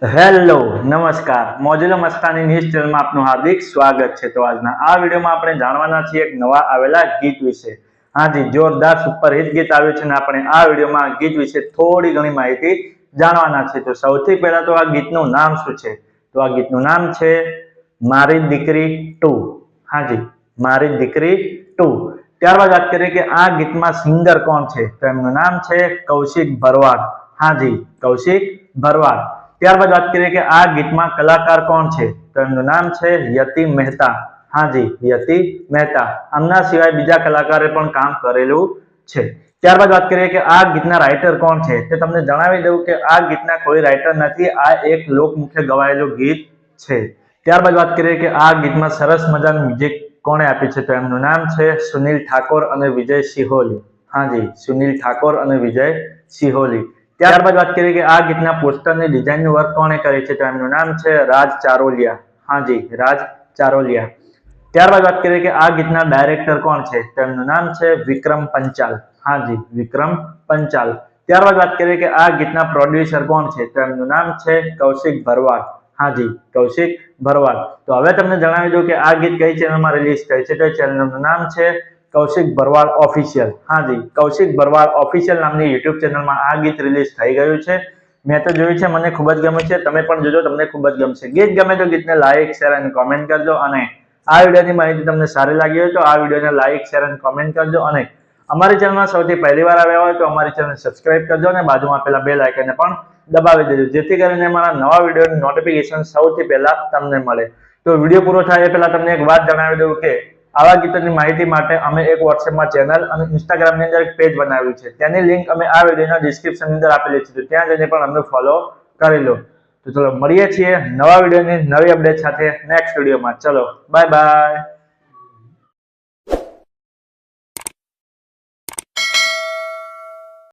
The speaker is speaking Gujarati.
હેલો નમસ્કાર મોજીલો મસ્તાની ન્યૂઝ ચેનલમાં આપનું હાર્દિક સ્વાગત છે। તો આજના આ વિડીયોમાં આપણે જાણવાના છીએ એક નવા આવેલા ગીત વિશે। હાજી, જોરદાર સુપર હિટ ગીત આવ્યું છે અને આપણે આ વિડીયોમાં આ ગીત વિશે થોડી ઘણી માહિતી જાણવાના છે। તો સૌથી પહેલા તો આ ગીતનું નામ શું છે? તો આ ગીતનું નામ છે મારી દીકરી 2। હાજી, મારી દીકરી 2। ત્યારબાદ વાત કરીએ કે આ ગીતમાં સિંગર કોણ છે? તો એમનું નામ છે કૌશિક ભરવાડ। હાજી, કૌશિક ભરવાડ। ત્યારબાદ વાત કરીએ કે આ ગીતમાં કલાકાર કોણ છે? તો એમનું નામ છે યતિ મહેતા। હાજી, યતિ મહેતા। આમના સિવાય બીજા કલાકારે પણ કામ કરેલું છે। ત્યારબાદ વાત કરીએ કે આ ગીતના રાઇટર કોણ છે? તે તમને જણાવી દઉં કે આ ગીતના કોઈ રાઇટર નથી, આ એક લોકમુખે ગવાયેલું ગીત છે। ત્યારબાદ વાત કરીએ કે આ ગીતમાં સરસ મજાનું મ્યુઝિક કોણે આપ્યું છે? તો એમનું નામ છે સુનિલ ઠાકોર અને વિજય સિહોલી। હાજી, સુનિલ ઠાકોર અને વિજય સિહોલી। ત્યારબાદ વાત કરીએ કે આ ગીતના પોસ્ટરની ડિઝાઇનનું વર્ક કોણે કરી છે? તો એમનું નામ છે રાજ ચારોલિયા। હાજી, રાજ ચારોલિયા। ત્યારબાદ વાત કરીએ કે આ ગીતના ડાયરેક્ટર કોણ છે? તો એમનું નામ છે વિક્રમ પંચાલ। હાજી, વિક્રમ પંચાલ। ત્યારબાદ વાત કરીએ કે આ ગીતના પ્રોડ્યુસર કોણ છે? તો એમનું નામ છે કૌશિક ભરવાડ। હાજી, કૌશિક ભરવાડ। તો હવે તમને જણાવી દઉં કે આ ગીત કઈ ચેનલમાં રિલીઝ થઈ છે? તો ચેનલનું નામ છે કૌશિક ભરવાડ ઓફિશિયલ। હાજી, કૌશિક ભરવાડ ઓફિશિયલ નામની યુટ્યુબ ચેનલમાં આ ગીત રિલીઝ થઈ ગયું છે। મેં તો જોયું છે, મને ખૂબ જ ગમ્યું છે। તમે પણ જોજો, તમને ખૂબ જ ગમશે। ગીત ગમે તો ગીતને લાઈક, શેર અને કોમેન્ટ કરજો। અને આ વિડીયોની માહિતી તમને સારી લાગી હોય તો આ વિડીયોને લાઈક, શેર અને કોમેન્ટ કરજો। અને અમારી ચેનલમાં સૌથી પહેલી વાર આવ્યા હોય તો અમારી ચેનલ સબસ્ક્રાઇબ કરજો અને બાજુમાં આપેલા બેલ આઇકનને પણ દબાવી દેજો, જેથી કરીને મારા નવા વિડીયોની નોટિફિકેશન સૌથી પહેલા તમને મળે। તો વિડીયો પૂરો થાય એ પહેલા તમને એક વાત જણાવી દઉં કે આવા ગીતોની માહિતી માટે અમે એક વોટ્સએપમાં ચેનલ અને ઇન્સ્ટાગ્રામની અંદર એક પેજ બનાવ્યું છે। તેની લિંક અમે આ વિડીયોના ડિસ્ક્રિપ્શનની અંદર આપેલી છે, તો ત્યાં જઈને પણ અમને ફોલો કરી લો। તો ચલો મળીએ છીએ નવા વિડીયોની નવી અપડેટ સાથે નેક્સ્ટ વિડીયોમાં। ચલો બાય બાય।